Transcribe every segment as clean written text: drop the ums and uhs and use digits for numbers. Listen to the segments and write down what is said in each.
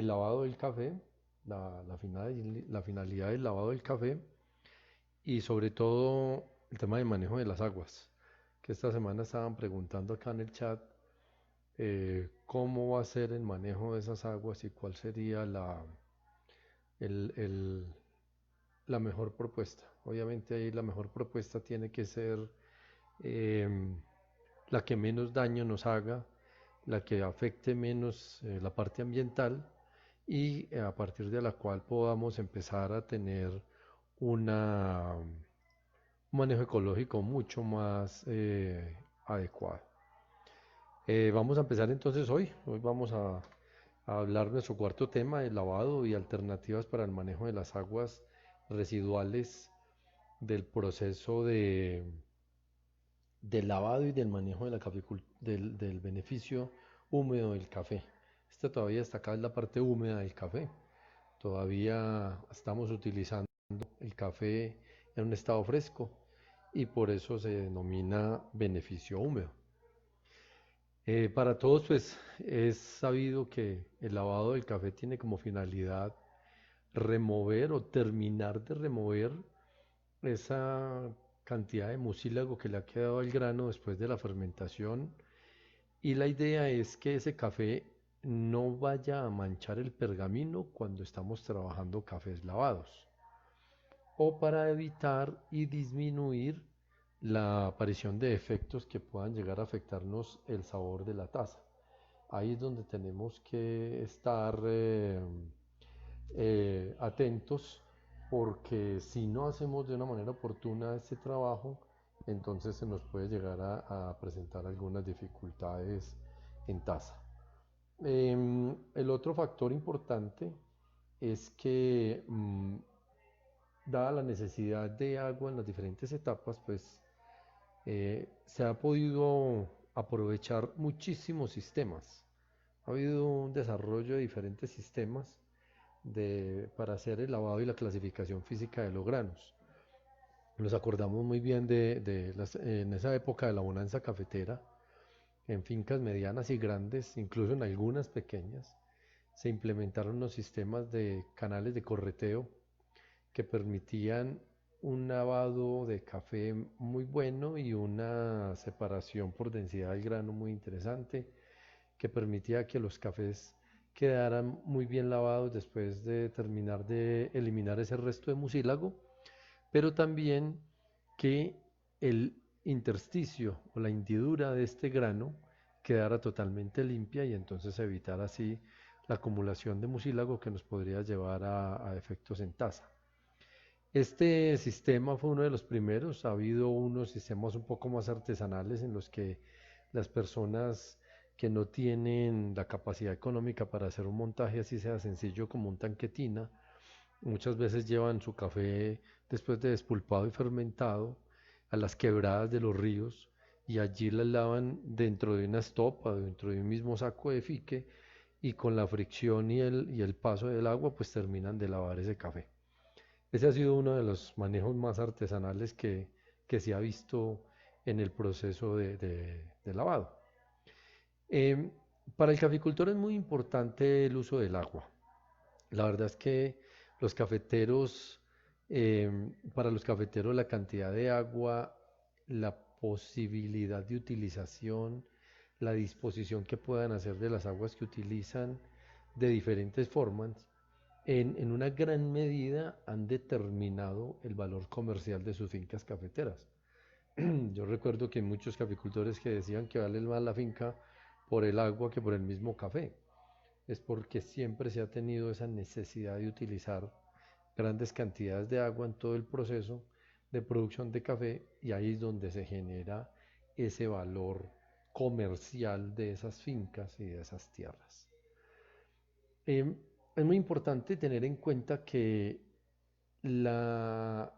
el lavado del café, la finalidad del lavado del café y sobre todo el tema de manejo de las aguas, que esta semana estaban preguntando acá en el chat cómo va a ser el manejo de esas aguas y cuál sería el- el- la mejor propuesta. Obviamente ahí la mejor propuesta tiene que ser em, la que menos daño nos haga, la que afecte menos la parte ambiental y a partir de la cual podamos empezar a tener un manejo ecológico mucho más adecuado. Vamos a empezar entonces hoy. Hoy vamos a hablar de nuestro cuarto tema, el lavado y alternativas para el manejo de las aguas residuales del proceso del lavado y del manejo de del beneficio húmedo del café. Esta todavía está acá en la parte húmeda del café. Todavía estamos utilizando el café en un estado fresco y por eso se denomina beneficio húmedo. Para todos, pues es sabido que el lavado del café tiene como finalidad remover o terminar de remover esa cantidad de mucílago que le ha quedado al grano después de la fermentación y la idea es que ese café no vaya a manchar el pergamino cuando estamos trabajando cafés lavados o para evitar y disminuir la aparición de efectos que puedan llegar a afectarnos el sabor de la taza. Ahí es donde tenemos que estar atentos porque si no hacemos de una manera oportuna este trabajo, entonces se nos puede llegar a presentar algunas dificultades en tasa. El otro factor importante es que dada la necesidad de agua en las diferentes etapas, pues se ha podido aprovechar muchísimos sistemas. Ha habido un desarrollo de diferentes sistemas para hacer el lavado y la clasificación física de los granos. Nos acordamos muy bien en esa época de la bonanza cafetera, en fincas medianas y grandes, incluso en algunas pequeñas, se implementaron unos sistemas de canales de correteo que permitían un lavado de café muy bueno y una separación por densidad del grano muy interesante, que permitía que los cafés quedaran muy bien lavados después de terminar de eliminar ese resto de mucílago, pero también que el intersticio o la hendidura de este grano quedara totalmente limpia y entonces evitar así la acumulación de mucílago que nos podría llevar a efectos en taza. Este sistema fue uno de los primeros. Ha habido unos sistemas un poco más artesanales en los que las personas que no tienen la capacidad económica para hacer un montaje así sea sencillo como un tanquetina, muchas veces llevan su café después de despulpado y fermentado a las quebradas de los ríos y allí la lavan dentro de una estopa, dentro de un mismo saco de fique y con la fricción y el paso del agua pues terminan de lavar ese café. Ese ha sido uno de los manejos más artesanales que se ha visto en el proceso de lavado. Em, para el caficultor es muy importante el uso del agua. La verdad es que los cafeteros, para los cafeteros la cantidad de agua, la posibilidad de utilización, la disposición que puedan hacer de las aguas que utilizan de diferentes formas, en una gran medida han determinado el valor comercial de sus fincas cafeteras. Yo recuerdo que hay muchos caficultores que decían que vale más la finca por el agua que por el mismo café. Es porque siempre se ha tenido esa necesidad de utilizar grandes cantidades de agua en todo el proceso de producción de café y ahí es donde se genera ese valor comercial de esas fincas y de esas tierras. Eh, es muy importante tener en cuenta que la,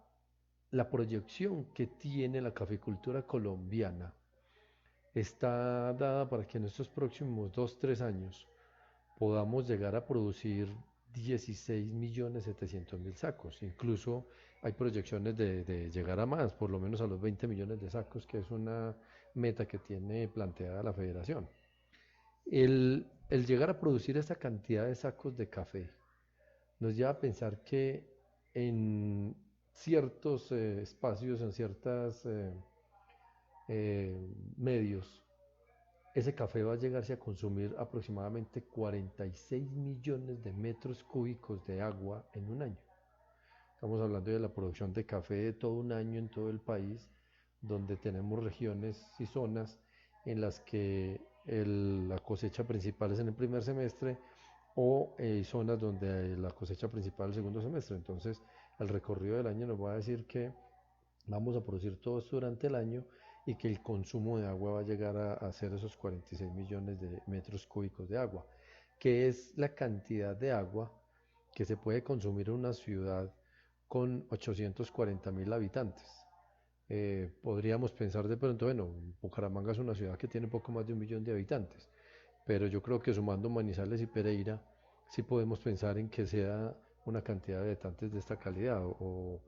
la proyección que tiene la caficultura colombiana está dada para que en estos próximos 2, 3 años podamos llegar a producir 16.700.000 sacos. Incluso hay proyecciones de llegar a más, por lo menos a los 20 millones de sacos, que es una meta que tiene planteada la federación. El llegar a producir esa cantidad de sacos de café nos lleva a pensar que en ciertos espacios, en ciertos medios, ese café va a llegarse a consumir aproximadamente 46 millones de metros cúbicos de agua en un año. Estamos hablando de la producción de café de todo un año en todo el país, donde tenemos regiones y zonas en las que la cosecha principal es en el primer semestre o zonas donde la cosecha principal es el segundo semestre. Entonces, el recorrido del año nos va a decir que vamos a producir todo esto durante el año y que el consumo de agua va a llegar a ser esos 46 millones de metros cúbicos de agua, que es la cantidad de agua que se puede consumir en una ciudad con 840.000 habitantes. Podríamos pensar de pronto, bueno, Bucaramanga es una ciudad que tiene poco más de 1 millón de habitantes, pero yo creo que sumando Manizales y Pereira, sí podemos pensar en que sea una cantidad de habitantes de esta calidad o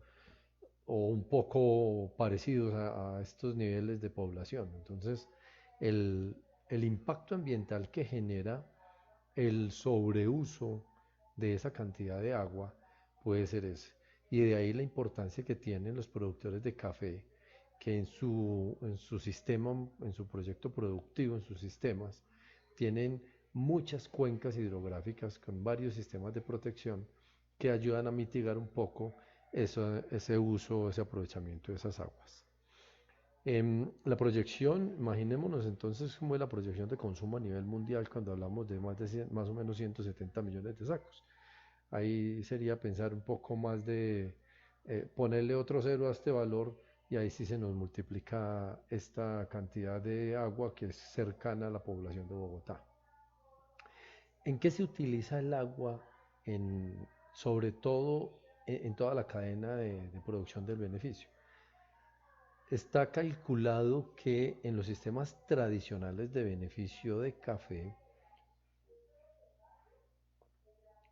un poco parecidos a estos niveles de población. Entonces, el, el impacto ambiental que genera el sobreuso de esa cantidad de agua puede ser ese. Y de ahí la importancia que tienen los productores de café, que en su sistema, en su proyecto productivo, en sus sistemas, tienen muchas cuencas hidrográficas con varios sistemas de protección que ayudan a mitigar un poco ese uso, ese aprovechamiento de esas aguas. La proyección, imaginémonos entonces cómo es la proyección de consumo a nivel mundial cuando hablamos de más o menos 170 millones de sacos. Ahí sería pensar un poco más de ponerle otro cero a este valor y ahí sí se nos multiplica esta cantidad de agua que es cercana a la población de Bogotá. ¿En qué se utiliza el agua sobre todo en toda la cadena de producción del beneficio? Está calculado que en los sistemas tradicionales de beneficio de café,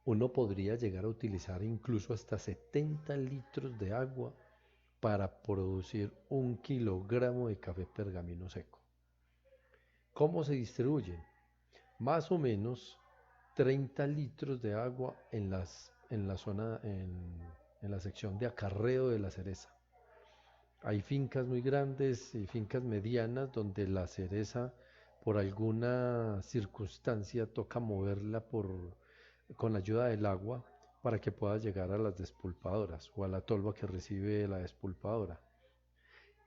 uno podría llegar a utilizar incluso hasta 70 litros de agua para producir 1 kilogramo de café pergamino seco. ¿Cómo se distribuyen? Más o menos 30 litros de agua en la sección de acarreo de la cereza. Hay fincas muy grandes y fincas medianas donde la cereza por alguna circunstancia toca moverla con la ayuda del agua para que pueda llegar a las despulpadoras o a la tolva que recibe la despulpadora.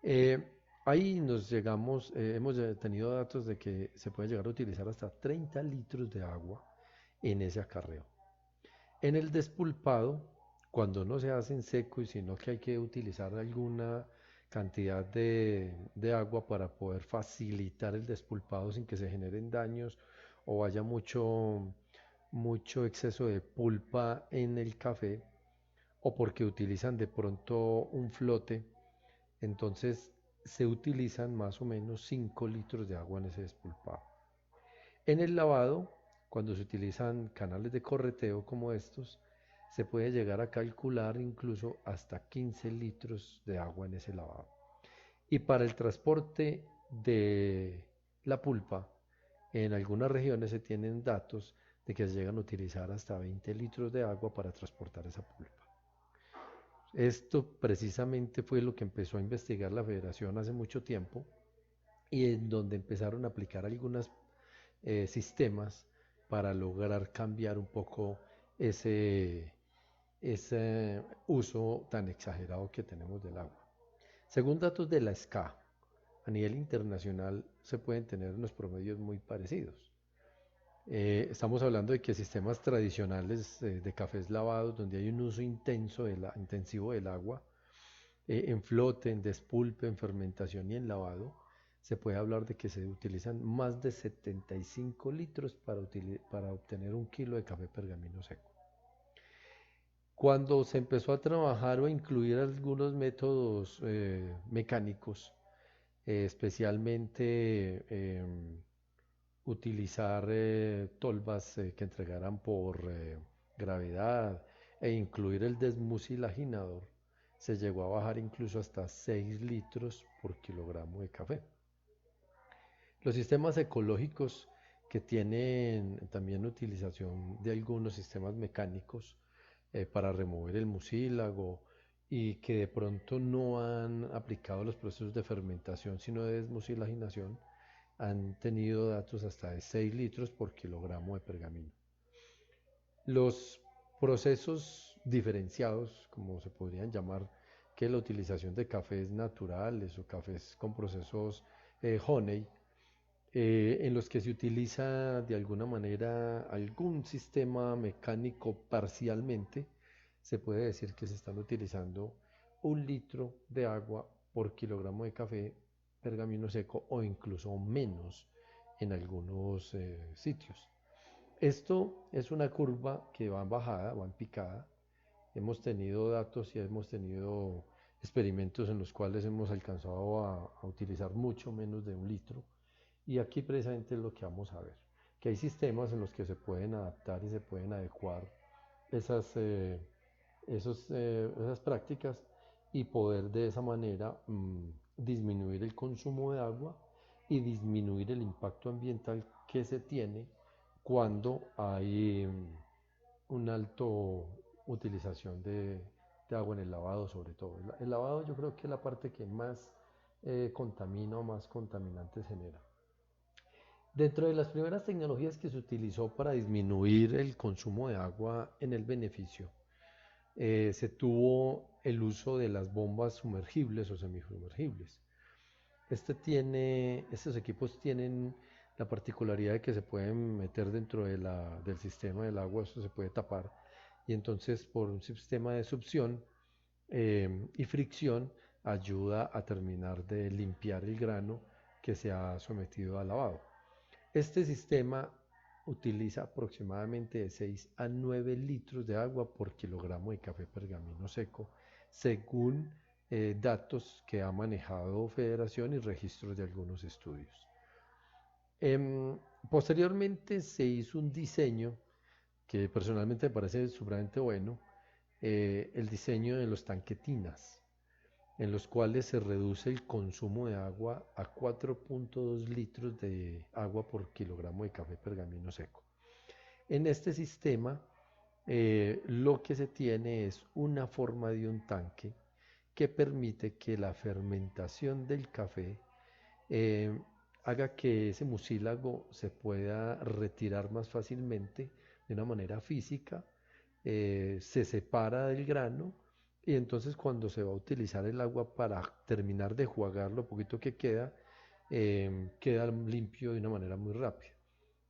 Eh, Ahí hemos tenido datos de que se puede llegar a utilizar hasta 30 litros de agua en ese acarreo. En el despulpado, cuando no se hace en seco y sino que hay que utilizar alguna cantidad de agua para poder facilitar el despulpado sin que se generen daños o haya mucho exceso de pulpa en el café o porque utilizan de pronto un flote, entonces se utilizan más o menos 5 litros de agua en ese despulpado. En el lavado, cuando se utilizan canales de correteo como estos, se puede llegar a calcular incluso hasta 15 litros de agua en ese lavado. Y para el transporte de la pulpa, en algunas regiones se tienen datos de que se llegan a utilizar hasta 20 litros de agua para transportar esa pulpa. Esto precisamente fue lo que empezó a investigar la federación hace mucho tiempo y en donde empezaron a aplicar algunos sistemas para lograr cambiar un poco ese uso tan exagerado que tenemos del agua. Según datos de la SCA, a nivel internacional se pueden tener unos promedios muy parecidos. Estamos hablando de que sistemas tradicionales de cafés lavados, donde hay un uso intensivo del agua, en flote, en despulpe, en fermentación y en lavado, se puede hablar de que se utilizan más de 75 litros para obtener 1 kilo de café pergamino seco. Cuando se empezó a trabajar o a incluir algunos métodos mecánicos, especialmente utilizar tolvas que entregaran por gravedad e incluir el desmucilaginador, se llegó a bajar incluso hasta 6 litros por kilogramo de café. Los sistemas ecológicos que tienen también utilización de algunos sistemas mecánicos para remover el mucílago y que de pronto no han aplicado los procesos de fermentación, sino de desmucilaginación, han tenido datos hasta de 6 litros por kilogramo de pergamino. Los procesos diferenciados, como se podrían llamar, que la utilización de cafés naturales o cafés con procesos honey, en los que se utiliza de alguna manera algún sistema mecánico parcialmente, se puede decir que se están utilizando 1 litro de agua por kilogramo de café pergamino seco o incluso menos en algunos sitios. Esto es una curva que va en bajada, va en picada. Hemos tenido datos y hemos tenido experimentos en los cuales hemos alcanzado a utilizar mucho menos de 1 litro. Y aquí precisamente es lo que vamos a ver, que hay sistemas en los que se pueden adaptar y se pueden adecuar esas, esas prácticas y poder de esa manera disminuir el consumo de agua y disminuir el impacto ambiental que se tiene cuando hay una alta utilización de agua en el lavado sobre todo. El lavado yo creo que es la parte que más contamina o más contaminantes genera. Dentro de las primeras tecnologías que se utilizó para disminuir el consumo de agua en el beneficio, se tuvo el uso de las bombas sumergibles o semisumergibles. Estos equipos tienen la particularidad de que se pueden meter dentro del sistema del agua, eso se puede tapar, y entonces por un sistema de succión y fricción ayuda a terminar de limpiar el grano que se ha sometido al lavado. Este sistema utiliza aproximadamente de 6 a 9 litros de agua por kilogramo de café pergamino seco, según datos que ha manejado Federación y registros de algunos estudios. Posteriormente se hizo un diseño que personalmente me parece supremamente bueno, el diseño de los tanquetinas, en los cuales se reduce el consumo de agua a 4.2 litros de agua por kilogramo de café pergamino seco. En este sistema lo que se tiene es una forma de un tanque que permite que la fermentación del café eh, haga que ese mucílago se pueda retirar más fácilmente de una manera física, se separa del grano y entonces cuando se va a utilizar el agua para terminar de jugar lo poquito que queda, queda limpio de una manera muy rápida.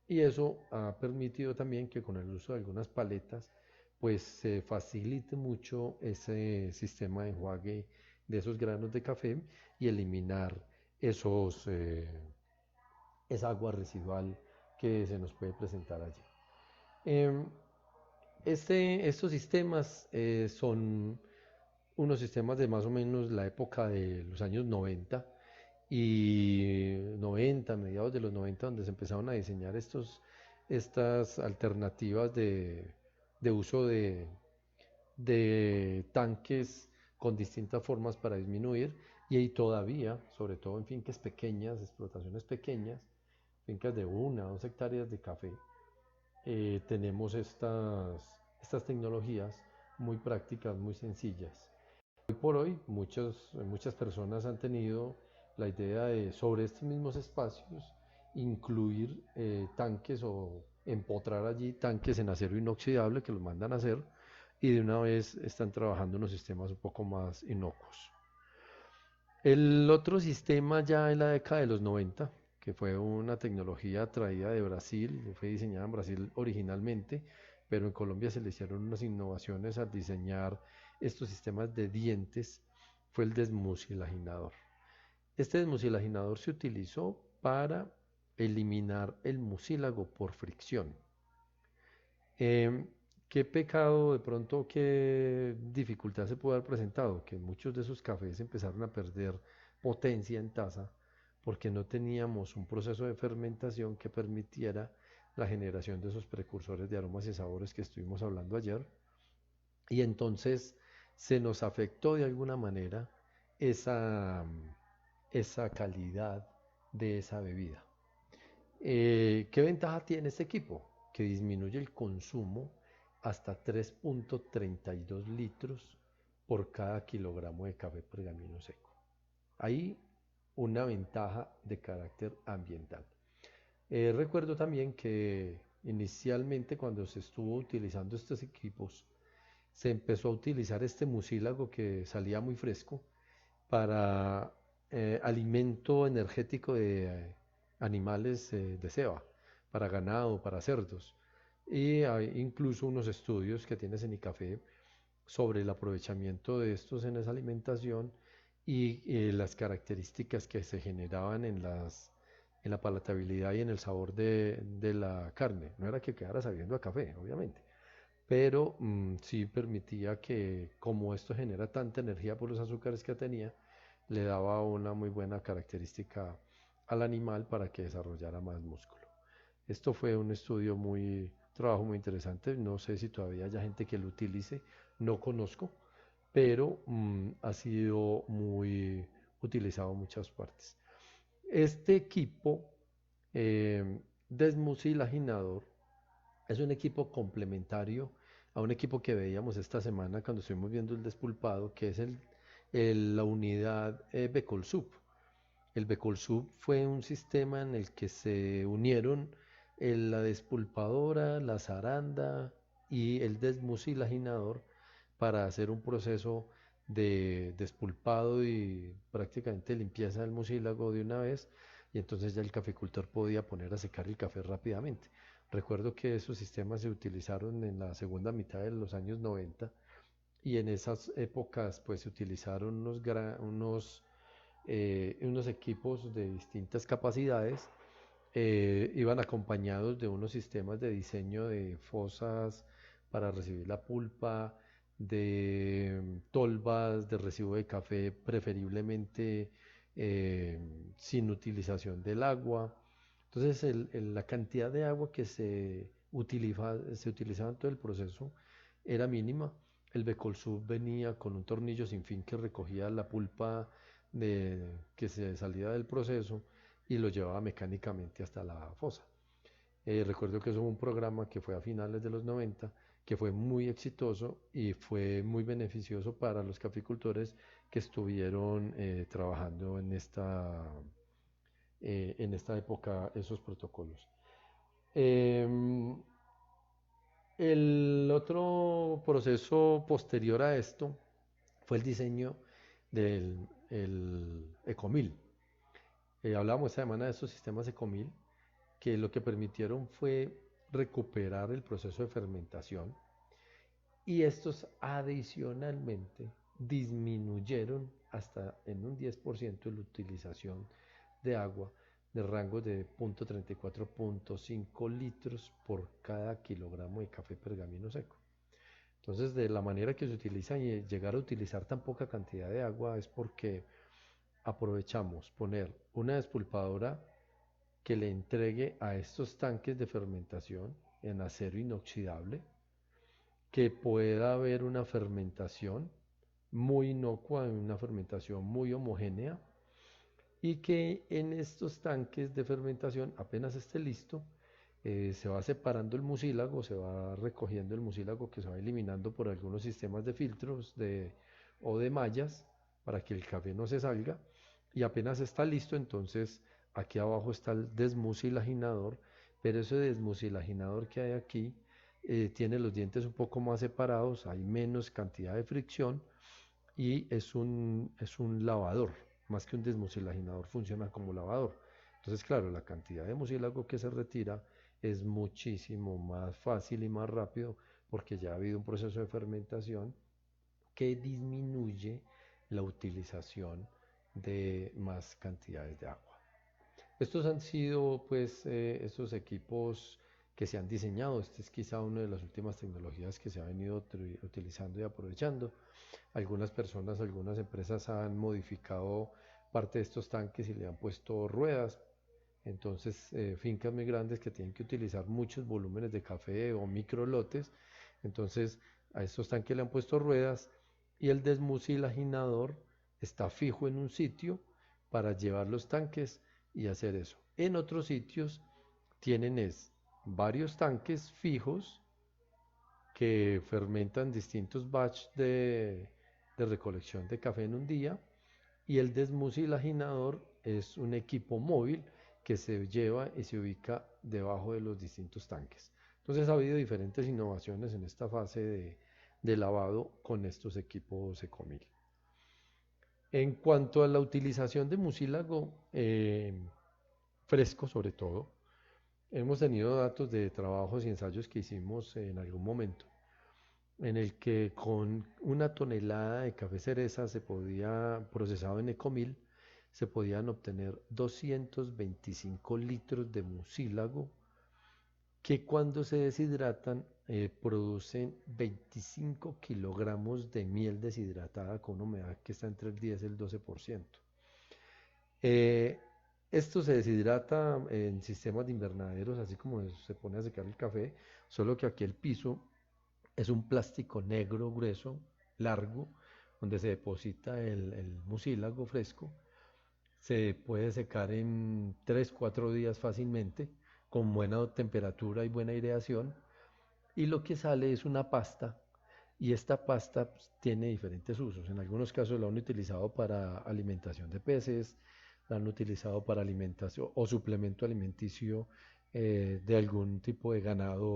Y eso ha permitido también que con el uso de algunas paletas, pues se facilite mucho ese sistema de enjuague de esos granos de café y eliminar esa agua residual que se nos puede presentar allí. Em, estos sistemas son unos sistemas de más o menos la época de los años 90 y 90, mediados de los 90, donde se empezaron a diseñar estas alternativas de uso de tanques con distintas formas para disminuir y ahí todavía, sobre todo en fincas pequeñas, explotaciones pequeñas, fincas de 1 o 2 hectáreas de café, tenemos estas tecnologías muy prácticas, muy sencillas. Hoy por hoy muchas personas han tenido la idea de sobre estos mismos espacios incluir tanques o empotrar allí tanques en acero inoxidable que los mandan a hacer y de una vez están trabajando unos sistemas un poco más inocuos. El otro sistema ya en la década de los 90, que fue una tecnología traída de Brasil, fue diseñada en Brasil originalmente, pero en Colombia se le hicieron unas innovaciones al diseñar estos sistemas de dientes, fue el desmucilaginador. Este desmucilaginador se utilizó para eliminar el mucílago por fricción. ¿Qué pecado de pronto, qué dificultad se puede haber presentado? Que muchos de esos cafés empezaron a perder potencia en taza porque no teníamos un proceso de fermentación que permitiera la generación de esos precursores de aromas y sabores que estuvimos hablando ayer. Y entonces se nos afectó de alguna manera esa calidad de esa bebida. ¿Qué ventaja tiene este equipo? Que disminuye el consumo hasta 3,32 litros por cada kilogramo de café pergamino seco. Ahí una ventaja de carácter ambiental. Recuerdo también que inicialmente cuando se estuvo utilizando estos equipos, se empezó a utilizar este mucílago que salía muy fresco para alimento energético de animales de ceba, para ganado, para cerdos. Y hay incluso unos estudios que tiene Cenicafé sobre el aprovechamiento de estos en esa alimentación y las características que se generaban en la palatabilidad y en el sabor de la carne. No era que quedara sabiendo a café, obviamente, pero sí permitía que, como esto genera tanta energía por los azúcares que tenía, le daba una muy buena característica al animal para que desarrollara más músculo. Esto fue un trabajo muy interesante. No sé si todavía haya gente que lo utilice, no conozco, pero ha sido muy utilizado en muchas partes. Este equipo desmucilaginador es un equipo complementario a un equipo que veíamos esta semana cuando estuvimos viendo el despulpado, que es la unidad Becolsub. El Becolsub fue un sistema en el que se unieron la despulpadora, la zaranda y el desmucilaginador para hacer un proceso de despulpado y prácticamente limpieza del mucílago de una vez, y entonces ya el caficultor podía poner a secar el café rápidamente. Recuerdo que esos sistemas se utilizaron en la segunda mitad de los años 90 y en esas épocas pues se utilizaron unos equipos de distintas capacidades. Iban acompañados de unos sistemas de diseño de fosas para recibir la pulpa, de tolvas de recibo de café, preferiblemente eh, sin utilización del agua. Entonces la cantidad de agua que se utilizaba en todo el proceso era mínima. El Becolsub venía con un tornillo sin fin que recogía la pulpa que se salía del proceso y lo llevaba mecánicamente hasta la fosa. Recuerdo que eso fue un programa que fue a finales de los 90, que fue muy exitoso y fue muy beneficioso para los caficultores que estuvieron trabajando en esta época esos protocolos. Em, el otro proceso posterior a esto fue el diseño del Ecomil. Hablábamos esta semana de estos sistemas Ecomil que lo que permitieron fue recuperar el proceso de fermentación y estos adicionalmente disminuyeron hasta en un 10% la utilización de agua de rangos de 0,34 0,5 litros por cada kilogramo de café pergamino seco. Entonces, de la manera que se utiliza y llegar a utilizar tan poca cantidad de agua es porque aprovechamos poner una despulpadora que le entregue a estos tanques de fermentación en acero inoxidable, que pueda haber una fermentación muy inocua, una fermentación muy homogénea, y que en estos tanques de fermentación, apenas esté listo, se va separando el mucílago, se va recogiendo el mucílago que se va eliminando por algunos sistemas de filtros o de mallas para que el café no se salga, y apenas está listo, entonces aquí abajo está el desmucilaginador, pero ese desmucilaginador que hay aquí tiene los dientes un poco más separados, hay menos cantidad de fricción y es un lavador, más que un desmucilaginador, funciona como lavador. Entonces, claro, la cantidad de mucílago que se retira es muchísimo más fácil y más rápido porque ya ha habido un proceso de fermentación que disminuye la utilización de más cantidades de agua. Estos han sido pues estos equipos que se han diseñado. Este es quizá una de las últimas tecnologías que se ha venido utilizando y aprovechando. Algunas personas, algunas empresas han modificado parte de estos tanques y le han puesto ruedas. Entonces, fincas muy grandes que tienen que utilizar muchos volúmenes de café o micro lotes. Entonces, a estos tanques le han puesto ruedas y el desmucilaginador está fijo en un sitio para llevar los tanques y hacer eso. En otros sitios tienen es varios tanques fijos que fermentan distintos batch de recolección de café en un día, y el desmucilaginador es un equipo móvil que se lleva y se ubica debajo de los distintos tanques. Entonces ha habido diferentes innovaciones en esta fase de lavado con estos equipos Ecomil. En cuanto a la utilización de mucílago fresco sobre todo, hemos tenido datos de trabajos y ensayos que hicimos en algún momento, en el que con una tonelada de café cereza se podía, procesado en Ecomil, se podían obtener 225 litros de mucílago que cuando se deshidratan producen 25 kilogramos de miel deshidratada con una humedad que está entre el 10 y el 12%. Eh, Esto se deshidrata en sistemas de invernaderos, así como se pone a secar el café, solo que aquí el piso es un plástico negro grueso, largo, donde se deposita el mucílago fresco. Se puede secar en 3 4 días fácilmente, con buena temperatura y buena aireación. Y lo que sale es una pasta, y esta pasta pues, tiene diferentes usos. En algunos casos la han utilizado para alimentación de peces, la han utilizado para alimentación o suplemento alimenticio de algún tipo de ganado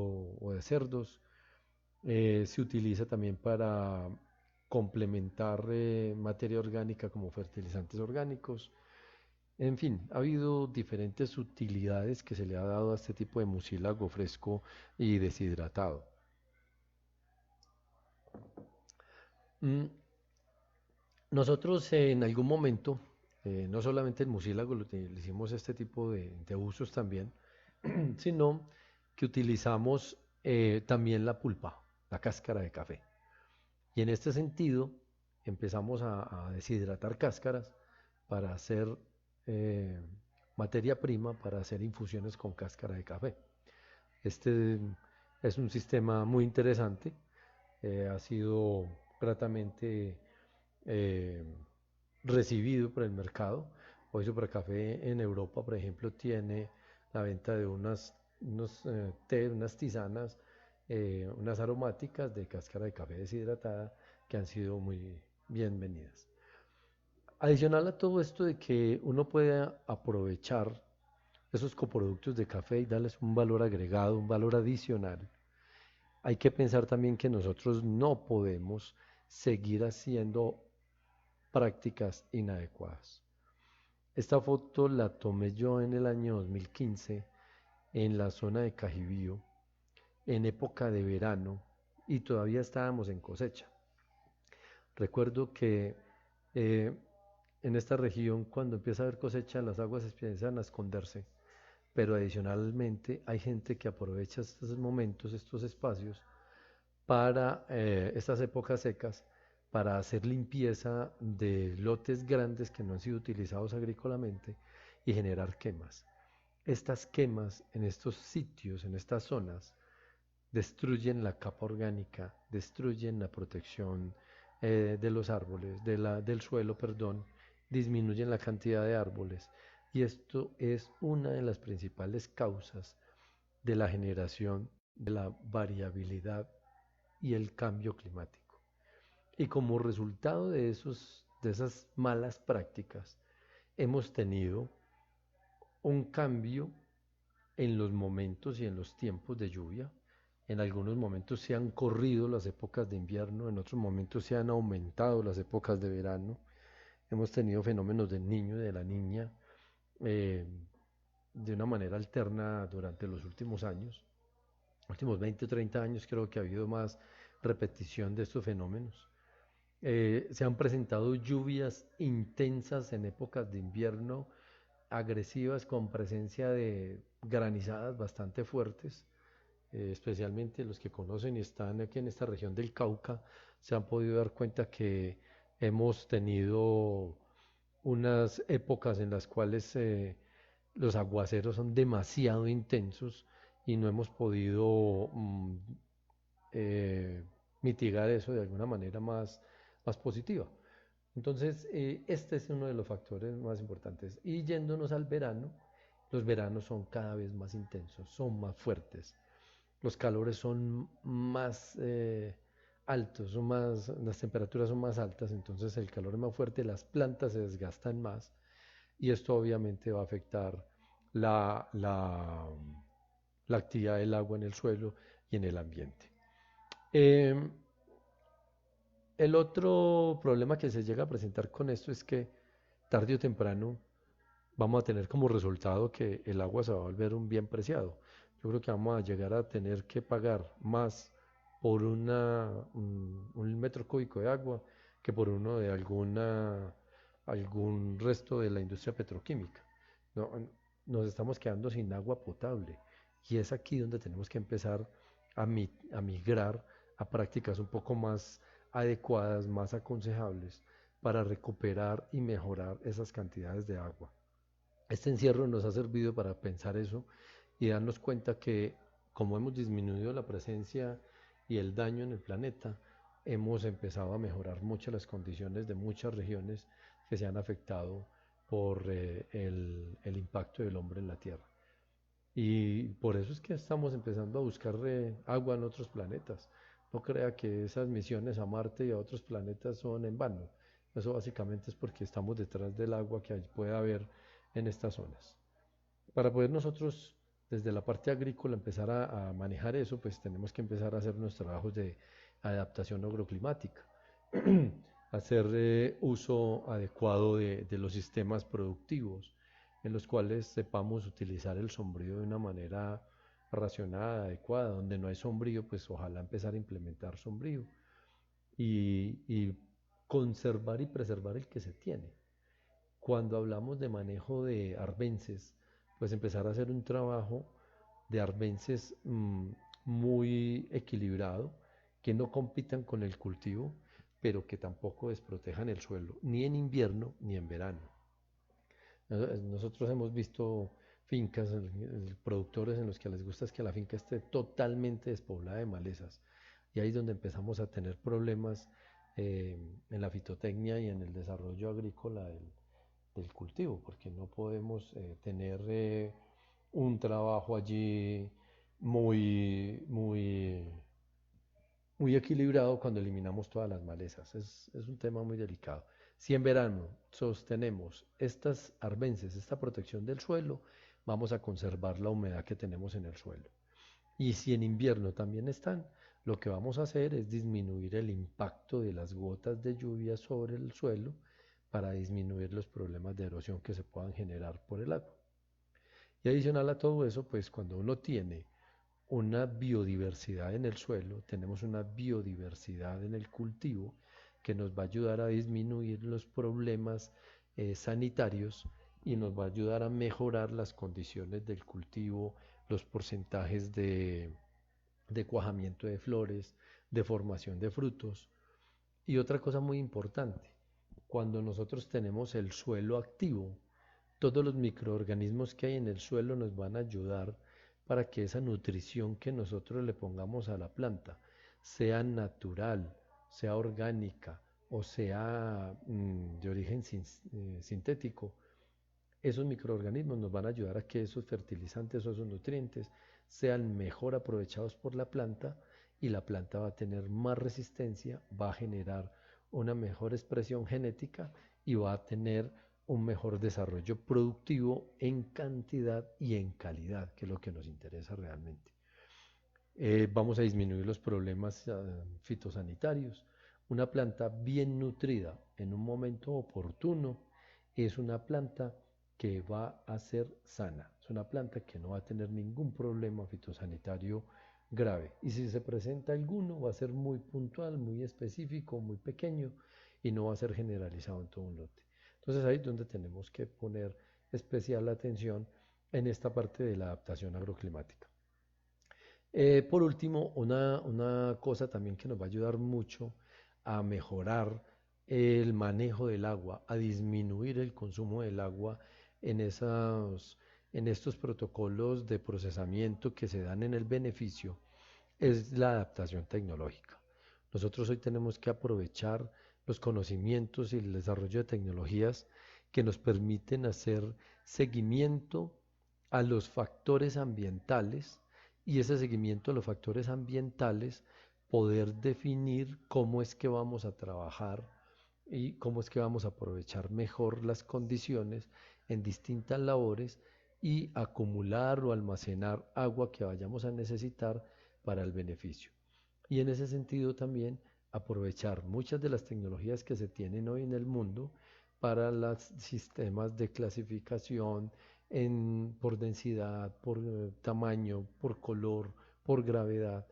o de cerdos. Se utiliza también para complementar materia orgánica como fertilizantes orgánicos. En fin, ha habido diferentes utilidades que se le ha dado a este tipo de mucílago fresco y deshidratado. Mm, Nosotros en algún momento, no solamente el mucílago, le hicimos este tipo de usos también, sino que utilizamos también la pulpa, la cáscara de café. Y en este sentido empezamos a deshidratar cáscaras para hacer eh, materia prima, para hacer infusiones con cáscara de café. Este es un sistema muy interesante, ha sido gratamente eh, recibido por el mercado. Hoy Supercafé en Europa, por ejemplo, tiene la venta de unos té, unas tisanas, unas aromáticas de cáscara de café deshidratada que han sido muy bienvenidas. Adicional a todo esto de que uno puede aprovechar esos coproductos de café y darles un valor agregado, un valor adicional, hay que pensar también que nosotros no podemos seguir haciendo prácticas inadecuadas. Esta foto la tomé yo en el año 2015 en la zona de Cajibío, en época de verano, y todavía estábamos en cosecha. Recuerdo que eh, en esta región, cuando empieza a haber cosecha, las aguas empiezan a esconderse, pero adicionalmente hay gente que aprovecha estos momentos, estos espacios, para estas épocas secas, para hacer limpieza de lotes grandes que no han sido utilizados agrícolamente y generar quemas. Estas quemas en estos sitios, en estas zonas, destruyen la capa orgánica, destruyen la protección de los árboles, del suelo, perdón, disminuyen la cantidad de árboles. Y esto es una de las principales causas de la generación de la variabilidad y el cambio climático. Y como resultado de esas malas prácticas, hemos tenido un cambio en los momentos y en los tiempos de lluvia. En algunos momentos se han corrido las épocas de invierno, en otros momentos se han aumentado las épocas de verano. Hemos tenido fenómenos del niño y de la niña eh, de una manera alterna durante los últimos años. Últimos 20 o 30 años creo que ha habido más repetición de estos fenómenos. Se han presentado lluvias intensas en épocas de invierno, agresivas con presencia de granizadas bastante fuertes, especialmente los que conocen y están aquí en esta región del Cauca, se han podido dar cuenta que hemos tenido unas épocas en las cuales los aguaceros son demasiado intensos y no hemos podido eh, mitigar eso de alguna manera más positiva. Entonces, este es uno de los factores más importantes. Y yéndonos al verano, Los veranos son cada vez más intensos, son más fuertes, los calores son más altos, las temperaturas son más altas, entonces el calor es más fuerte, las plantas se desgastan más y esto obviamente va a afectar la, la, la actividad del agua en el suelo y en el ambiente. Eh, el otro problema que se llega a presentar con esto es que tarde o temprano vamos a tener como resultado que el agua se va a volver un bien preciado. Yo creo que vamos a llegar a tener que pagar más por un metro cúbico de agua que por uno de algún resto de la industria petroquímica. No, nos estamos quedando sin agua potable y es aquí donde tenemos que empezar a migrar a prácticas un poco más adecuadas, más aconsejables para recuperar y mejorar esas cantidades de agua. Este encierro nos ha servido para pensar eso y darnos cuenta que como hemos disminuido la presencia y el daño en el planeta, hemos empezado a mejorar mucho las condiciones de muchas regiones que se han afectado por el impacto del hombre en la Tierra. Y por eso es que estamos empezando a buscar agua en otros planetas. No crea que esas misiones a Marte y a otros planetas son en vano. Eso básicamente es porque estamos detrás del agua que puede haber en estas zonas. Para poder nosotros, desde la parte agrícola, empezar a manejar eso, pues tenemos que empezar a hacer unos trabajos de adaptación agroclimática, hacer uso adecuado de los sistemas productivos, en los cuales sepamos utilizar el sombrío de una manera racionada, adecuada. Donde no hay sombrío, pues ojalá empezar a implementar sombrío y conservar y preservar el que se tiene. Cuando hablamos de manejo de arbences, pues empezar a hacer un trabajo de arbences muy equilibrado, que no compitan con el cultivo, pero que tampoco desprotejan el suelo, ni en invierno ni en verano. Nosotros hemos visto fincas, productores en los que les gusta es que la finca esté totalmente despoblada de malezas. Y ahí es donde empezamos a tener problemas en la fitotecnia y en el desarrollo agrícola del cultivo, porque no podemos tener un trabajo allí muy, muy equilibrado cuando eliminamos todas las malezas. Es un tema muy delicado. Si en verano sostenemos estas arbences, esta protección del suelo, vamos a conservar la humedad que tenemos en el suelo. Y si en invierno también están, lo que vamos a hacer es disminuir el impacto de las gotas de lluvia sobre el suelo para disminuir los problemas de erosión que se puedan generar por el agua. Y adicional a todo eso, pues cuando uno tiene una biodiversidad en el suelo, tenemos una biodiversidad en el cultivo que nos va a ayudar a disminuir los problemas sanitarios y nos va a ayudar a mejorar las condiciones del cultivo, los porcentajes de cuajamiento de flores, de formación de frutos. Y otra cosa muy importante, cuando nosotros tenemos el suelo activo, todos los microorganismos que hay en el suelo nos van a ayudar para que esa nutrición que nosotros le pongamos a la planta sea natural, sea orgánica o sea de origen sintético. Esos microorganismos nos van a ayudar a que esos fertilizantes o esos nutrientes sean mejor aprovechados por la planta y la planta va a tener más resistencia, va a generar una mejor expresión genética y va a tener un mejor desarrollo productivo en cantidad y en calidad, que es lo que nos interesa realmente. Vamos a disminuir los problemas fitosanitarios. Una planta bien nutrida en un momento oportuno es una planta que va a ser sana, es una planta que no va a tener ningún problema fitosanitario grave. Y si se presenta alguno, va a ser muy puntual, muy específico, muy pequeño y no va a ser generalizado en todo un lote. Entonces ahí es donde tenemos que poner especial atención en esta parte de la adaptación agroclimática. Por último, una cosa también que nos va a ayudar mucho a mejorar el manejo del agua, a disminuir el consumo del agua en, en estos protocolos de procesamiento que se dan en el beneficio, es la adaptación tecnológica. Nosotros hoy tenemos que aprovechar los conocimientos y el desarrollo de tecnologías que nos permiten hacer seguimiento a los factores ambientales y ese seguimiento a los factores ambientales, poder definir cómo es que vamos a trabajar y cómo es que vamos a aprovechar mejor las condiciones en distintas labores y acumular o almacenar agua que vayamos a necesitar para el beneficio. Y en ese sentido también aprovechar muchas de las tecnologías que se tienen hoy en el mundo para los sistemas de clasificación por densidad, por tamaño, por color, por gravedad,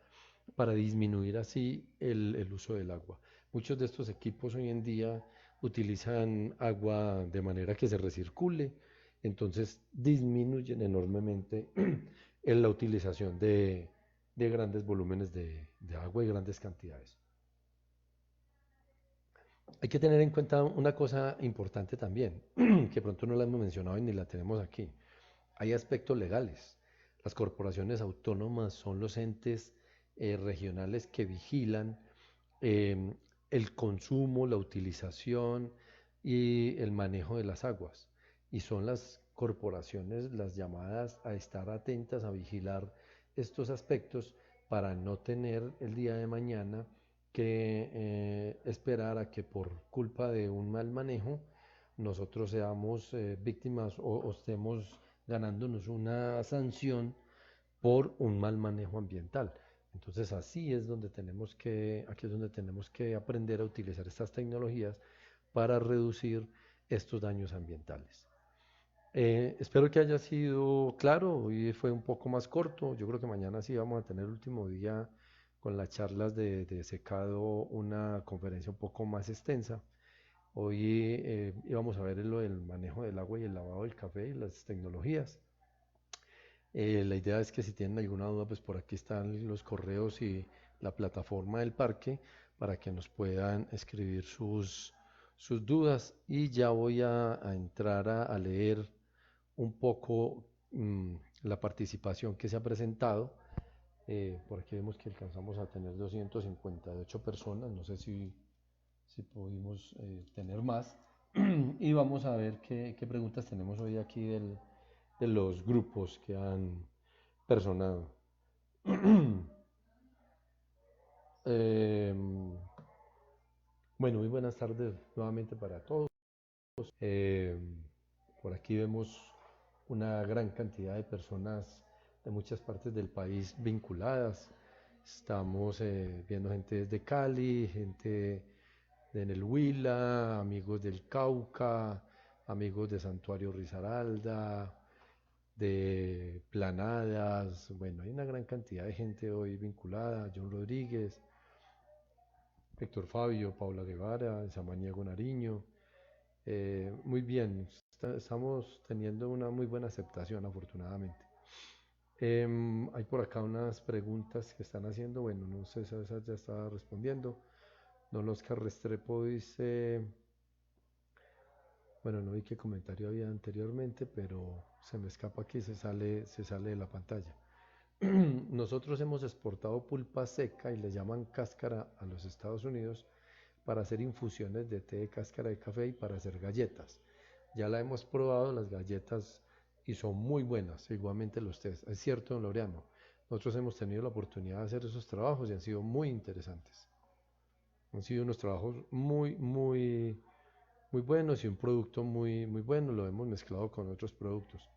para disminuir así el uso del agua. Muchos de estos equipos hoy en día utilizan agua de manera que se recircule, entonces disminuyen enormemente en la utilización de grandes volúmenes de agua y grandes cantidades. Hay que tener en cuenta una cosa importante también, que pronto no la hemos mencionado y ni la tenemos aquí. Hay aspectos legales. Las corporaciones autónomas son los entes regionales que vigilan eh, el consumo, la utilización y el manejo de las aguas. Y son las corporaciones las llamadas a estar atentas, a vigilar estos aspectos para no tener el día de mañana que esperar a que por culpa de un mal manejo nosotros seamos víctimas o estemos ganándonos una sanción por un mal manejo ambiental. Entonces así es donde aquí es donde tenemos que aprender a utilizar estas tecnologías para reducir estos daños ambientales. Espero que haya sido claro, hoy fue un poco más corto, yo creo que mañana sí vamos a tener el último día con las charlas de secado, una conferencia un poco más extensa. Hoy íbamos a ver lo del manejo del agua y el lavado del café y las tecnologías. La idea es que si tienen alguna duda, pues por aquí están los correos y la plataforma del parque para que nos puedan escribir sus dudas. Y ya voy a entrar a leer un poco la participación que se ha presentado. Por aquí vemos que alcanzamos a tener 258 personas, no sé si pudimos tener más. Y vamos a ver qué preguntas tenemos hoy aquí de los grupos que han personado. Em, bueno, muy buenas tardes nuevamente para todos. Por aquí vemos una gran cantidad de personas de muchas partes del país vinculadas. Estamos viendo gente desde Cali, gente en el Huila, amigos del Cauca, amigos de Santuario Risaralda, de Planadas. Bueno, hay una gran cantidad de gente hoy vinculada. John Rodríguez, Héctor Fabio, Paula Guevara, Samaniego Nariño. Muy bien, estamos teniendo una muy buena aceptación, afortunadamente. Hay por acá unas preguntas que están haciendo, bueno, no sé si esa ya estaba respondiendo. Don Oscar Restrepo dice, bueno, no vi qué comentario había anteriormente, pero se me escapa aquí, se sale de la pantalla. Nosotros hemos exportado pulpa seca y le llaman cáscara a los Estados Unidos para hacer infusiones de té de cáscara de café y para hacer galletas. Ya la hemos probado las galletas y son muy buenas, igualmente los tés. Es cierto, don Laureano, nosotros hemos tenido la oportunidad de hacer esos trabajos y han sido muy interesantes. Han sido unos trabajos muy buenos y un producto muy bueno, lo hemos mezclado con otros productos.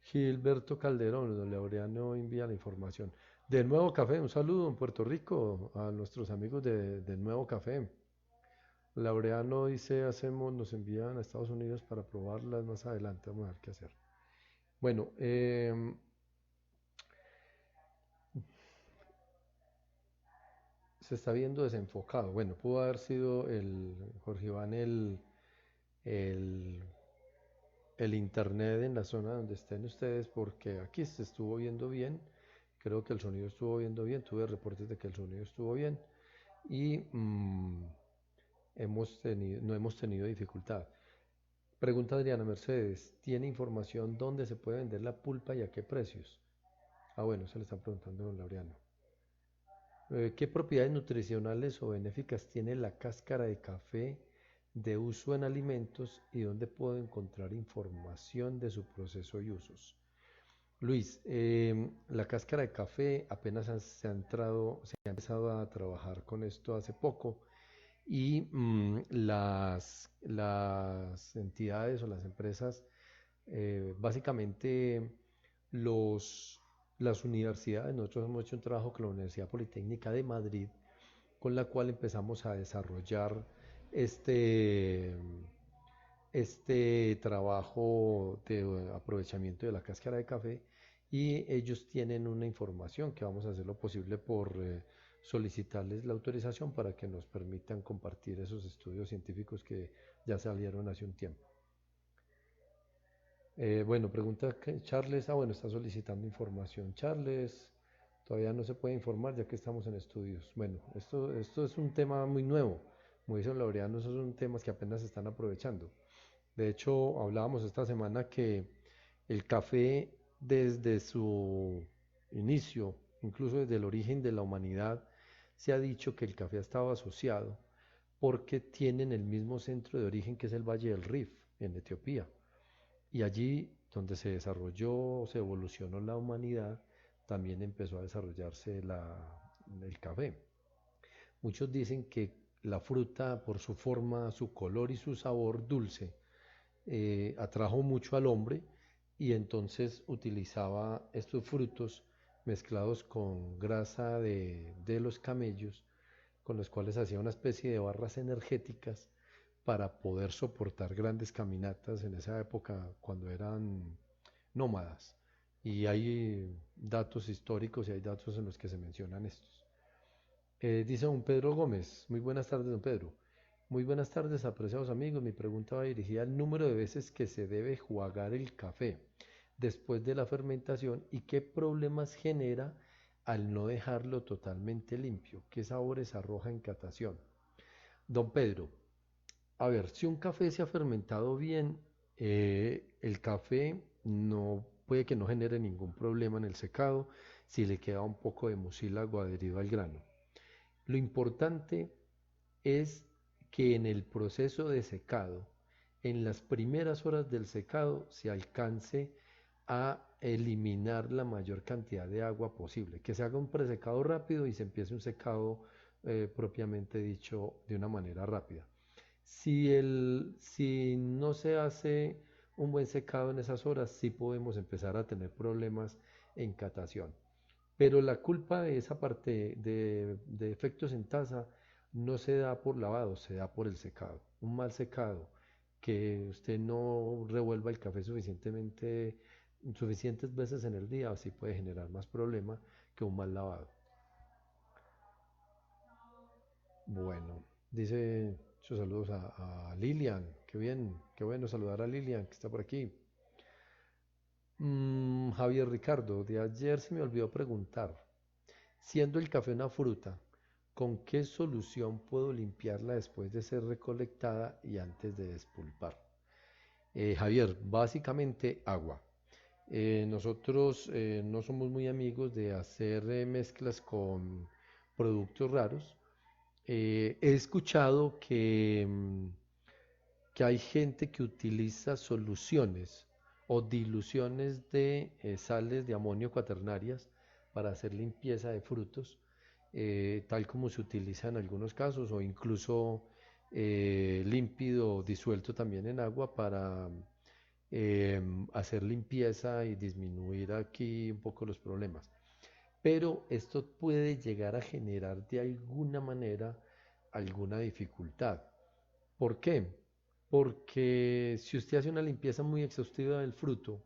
Gilberto Calderón, don Laureano envía la información. De Nuevo Café, un saludo en Puerto Rico a nuestros amigos de Nuevo Café. Laureano dice, nos envían a Estados Unidos para probarlas más adelante, vamos a ver qué hacer. Bueno, se está viendo desenfocado. Bueno, pudo haber sido Jorge Iván, el, el internet en la zona donde estén ustedes, porque aquí se estuvo viendo bien. Creo que el sonido estuvo viendo bien. Tuve reportes de que el sonido estuvo bien y no hemos tenido dificultad. Pregunta Adriana Mercedes, ¿tiene información dónde se puede vender la pulpa y a qué precios? Ah, bueno, se le está preguntando a don Laureano. ¿Qué propiedades nutricionales o benéficas tiene la cáscara de café de uso en alimentos y dónde puedo encontrar información de su proceso y usos? Luis, la cáscara de café apenas se ha empezado a trabajar con esto hace poco y las entidades o las empresas, básicamente los, las universidades, nosotros hemos hecho un trabajo con la Universidad Politécnica de Madrid, con la cual empezamos a desarrollar este, este trabajo de aprovechamiento de la cáscara de café y ellos tienen una información que vamos a hacer lo posible por solicitarles la autorización para que nos permitan compartir esos estudios científicos que ya salieron hace un tiempo. Bueno, pregunta Charles. Ah, bueno, está solicitando información. Charles, todavía no se puede informar ya que estamos en estudios. Bueno, esto es un tema muy nuevo. Como dice Laureano, esos son temas que apenas se están aprovechando. De hecho, hablábamos esta semana que el café desde su inicio, incluso desde el origen de la humanidad, se ha dicho que el café ha estado asociado porque tienen el mismo centro de origen que es el Valle del Rif en Etiopía. Y allí donde se desarrolló, se evolucionó la humanidad, también empezó a desarrollarse el café. Muchos dicen que la fruta, por su forma, su color y su sabor dulce, atrajo mucho al hombre y entonces utilizaba estos frutos mezclados con grasa de los camellos, con los cuales hacía una especie de barras energéticas para poder soportar grandes caminatas en esa época cuando eran nómadas. Y hay datos históricos y hay datos en los que se mencionan estos. Dice don Pedro Gómez, muy buenas tardes don Pedro. Muy buenas tardes apreciados amigos, mi pregunta va dirigida al número de veces que se debe jugar el café después de la fermentación y qué problemas genera al no dejarlo totalmente limpio, qué sabores arroja en catación. Don Pedro, a ver, si un café se ha fermentado bien, el café no puede que no genere ningún problema en el secado si le queda un poco de mucílago adherido al grano. Lo importante es que en el proceso de secado, en las primeras horas del secado, se alcance a eliminar la mayor cantidad de agua posible, que se haga un presecado rápido y se empiece un secado propiamente dicho de una manera rápida. Si no se hace un buen secado en esas horas, sí podemos empezar a tener problemas en catación. Pero la culpa de esa parte de efectos en taza no se da por lavado, se da por el secado. Un mal secado, que usted no revuelva el café suficientes veces en el día, así puede generar más problema que un mal lavado. Bueno, dice sus saludos a Lilian. Qué bien, qué bueno saludar a Lilian que está por aquí. Javier Ricardo, de ayer se me olvidó preguntar, siendo el café una fruta, ¿con qué solución puedo limpiarla después de ser recolectada y antes de despulpar? Javier, básicamente agua. Nosotros no somos muy amigos de hacer mezclas con productos raros. He escuchado que hay gente que utiliza soluciones o diluciones de sales de amonio cuaternarias para hacer limpieza de frutos, tal como se utiliza en algunos casos, o incluso límpido disuelto también en agua para hacer limpieza y disminuir aquí un poco los problemas. Pero esto puede llegar a generar de alguna manera alguna dificultad. ¿Por qué? Porque si usted hace una limpieza muy exhaustiva del fruto,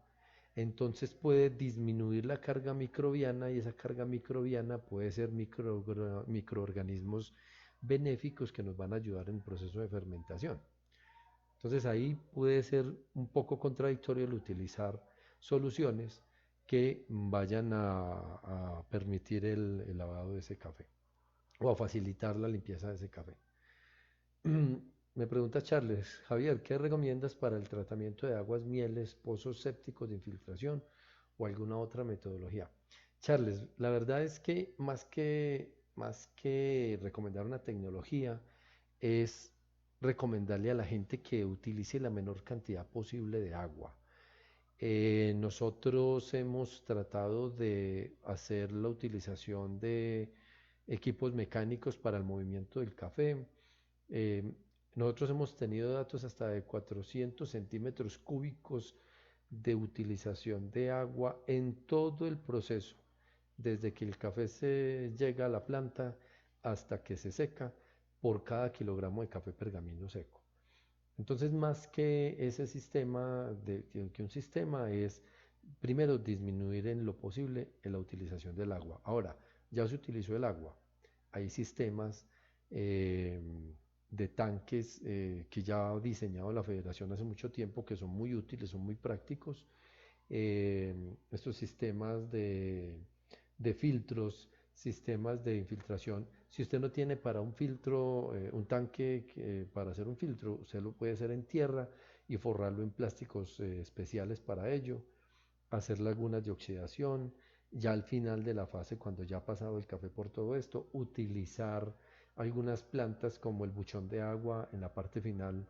entonces puede disminuir la carga microbiana y esa carga microbiana puede ser microorganismos benéficos que nos van a ayudar en el proceso de fermentación. Entonces ahí puede ser un poco contradictorio el utilizar soluciones que vayan a permitir el lavado de ese café o a facilitar la limpieza de ese café. Me pregunta Charles, Javier, ¿qué recomiendas para el tratamiento de aguas, mieles, pozos sépticos de infiltración o alguna otra metodología? Charles, la verdad es que más que recomendar una tecnología, es recomendarle a la gente que utilice la menor cantidad posible de agua. Nosotros hemos tratado de hacer la utilización de equipos mecánicos para el movimiento del café. Eh, Nosotros hemos tenido datos hasta de 400 centímetros cúbicos de utilización de agua en todo el proceso, desde que el café se llega a la planta hasta que se seca, por cada kilogramo de café pergamino seco. Entonces, más que ese sistema, que un sistema es, primero, disminuir en lo posible en la utilización del agua. Ahora, ya se utilizó el agua. Hay sistemas eh, de tanques que ya ha diseñado la federación hace mucho tiempo, que son muy útiles, son muy prácticos. Estos sistemas de filtros, sistemas de infiltración. Si usted no tiene para un filtro, un tanque para hacer un filtro, usted lo puede hacer en tierra y forrarlo en plásticos especiales para ello, hacer lagunas de oxidación, ya al final de la fase, cuando ya ha pasado el café por todo esto, utilizar algunas plantas como el buchón de agua en la parte final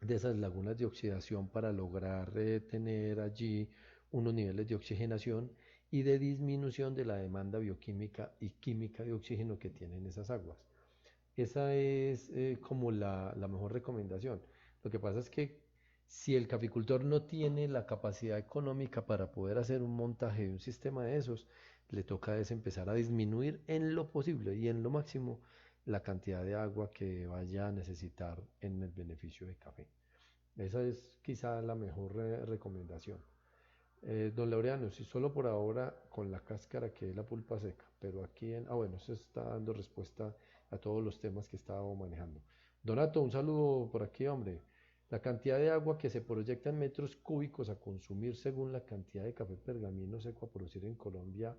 de esas lagunas de oxidación para lograr tener allí unos niveles de oxigenación y de disminución de la demanda bioquímica y química de oxígeno que tienen esas aguas. Esa es como la mejor recomendación. Lo que pasa es que si el caficultor no tiene la capacidad económica para poder hacer un montaje de un sistema de esos, le toca es empezar a disminuir en lo posible y en lo máximo la cantidad de agua que vaya a necesitar en el beneficio de café. Esa es quizá la mejor recomendación. Don Laureano, si solo por ahora con la cáscara que es la pulpa seca, pero aquí en... Ah, bueno, eso está dando respuesta a todos los temas que estábamos manejando. Donato, un saludo por aquí, hombre. La cantidad de agua que se proyecta en metros cúbicos a consumir según la cantidad de café pergamino seco a producir en Colombia,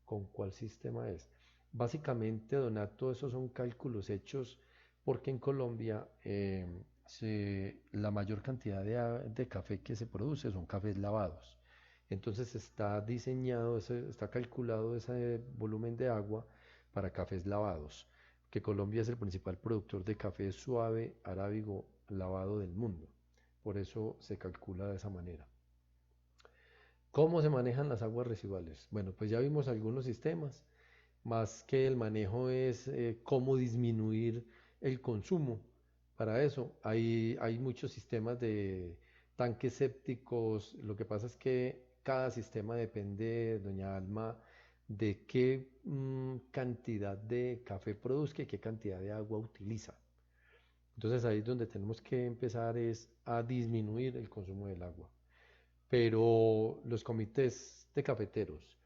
¿con cuál sistema es? Básicamente, Donato, esos son cálculos hechos porque en Colombia la mayor cantidad de café que se produce son cafés lavados. Entonces está diseñado, está calculado ese volumen de agua para cafés lavados, que Colombia es el principal productor de café suave arábigo lavado del mundo. Por eso se calcula de esa manera. ¿Cómo se manejan las aguas residuales? Bueno, pues ya vimos algunos sistemas, más que el manejo es cómo disminuir el consumo. Para eso hay muchos sistemas de tanques sépticos. Lo que pasa es que cada sistema depende, doña Alma, de qué cantidad de café produzca y qué cantidad de agua utiliza. Entonces ahí es donde tenemos que empezar es a disminuir el consumo del agua. Pero los comités de cafeteros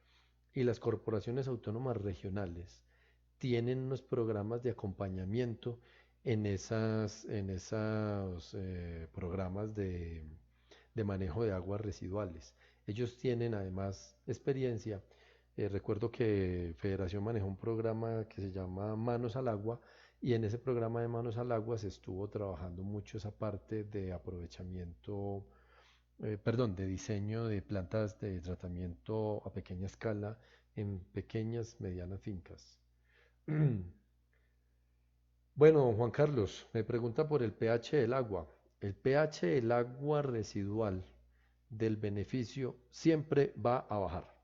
y las corporaciones autónomas regionales tienen unos programas de acompañamiento en esos programas de manejo de aguas residuales. Ellos tienen además experiencia. Recuerdo que Federación manejó un programa que se llama Manos al Agua y en ese programa de Manos al Agua se estuvo trabajando mucho esa parte de aprovechamiento, perdón, de diseño de plantas de tratamiento a pequeña escala en pequeñas, medianas fincas. Bueno, Juan Carlos, me pregunta por el pH del agua. El pH del agua residual del beneficio siempre va a bajar.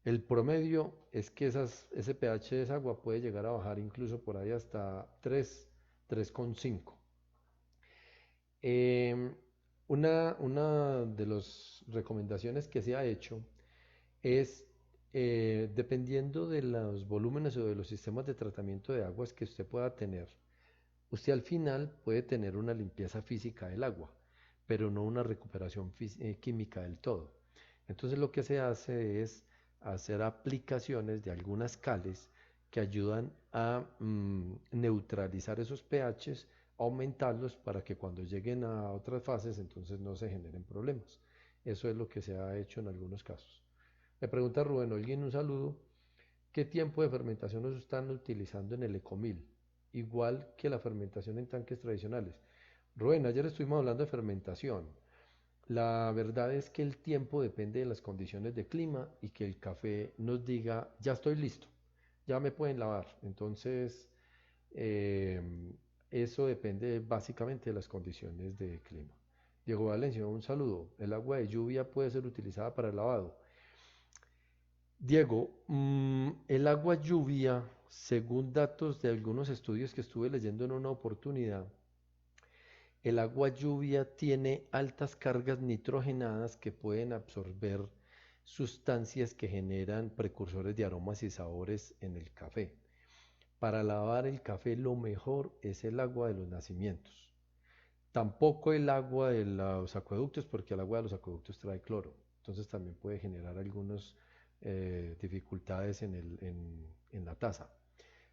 El promedio es que ese pH de esa agua puede llegar a bajar incluso por ahí hasta 3, 3,5. Em, una de las recomendaciones que se ha hecho es, dependiendo de los volúmenes o de los sistemas de tratamiento de aguas que usted pueda tener, usted al final puede tener una limpieza física del agua, pero no una recuperación química del todo. Entonces lo que se hace es hacer aplicaciones de algunas cales que ayudan a neutralizar esos pHs, aumentarlos para que cuando lleguen a otras fases entonces no se generen problemas. Eso es lo que se ha hecho en algunos casos. Me pregunta Rubén Holguín, un saludo. ¿Qué tiempo de fermentación nos están utilizando en el Ecomil? Igual que la fermentación en tanques tradicionales. Rubén, ayer estuvimos hablando de fermentación. La verdad es que el tiempo depende de las condiciones de clima y que el café nos diga, ya estoy listo, ya me pueden lavar. Entonces, eh, eso depende básicamente de las condiciones de clima. Diego Valencia, un saludo. El agua de lluvia puede ser utilizada para el lavado. Diego, el agua lluvia, según datos de algunos estudios que estuve leyendo en una oportunidad, el agua lluvia tiene altas cargas nitrogenadas que pueden absorber sustancias que generan precursores de aromas y sabores en el café. Para lavar el café lo mejor es el agua de los nacimientos. Tampoco el agua de los acueductos, porque el agua de los acueductos trae cloro. Entonces también puede generar algunas dificultades en la taza.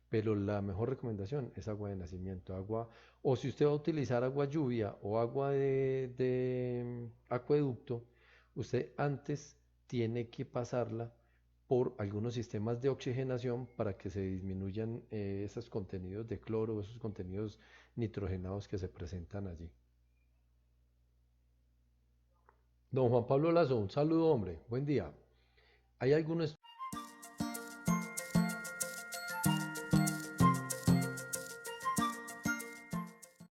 Pero la mejor recomendación es agua de nacimiento, agua, o si usted va a utilizar agua lluvia o agua de acueducto, usted antes tiene que pasarla por algunos sistemas de oxigenación para que se disminuyan esos contenidos de cloro, esos contenidos nitrogenados que se presentan allí. Don Juan Pablo Lazo, un saludo, hombre, buen día. Hay algunos